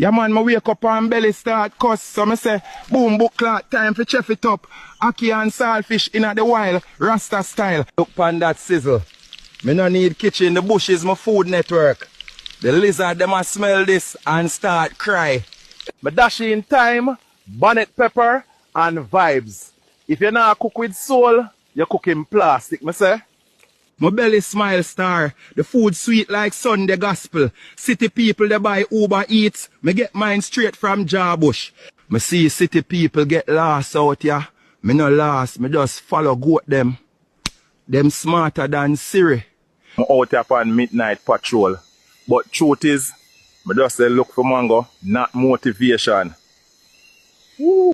Yeah man, me wake up and belly start cuss. So me say, boom, book clock, time for chef it up. Ackee and saltfish in the wild, Rasta style. Look pan that sizzle. Me no need kitchen, the bush is my food network. The lizard them a smell this and start cry. Me dash in thyme, bonnet pepper and vibes. If you not cook with soul, you cook in plastic, me say. My belly smile star. The food sweet like Sunday gospel. City people they buy Uber Eats. Me get mine straight from Jarbush. Me see city people get lost out here. Me no lost. Me just follow goat them. Them smarter than Siri. I'm out here on midnight patrol. But truth is, me just say look for mango, not motivation. Woo.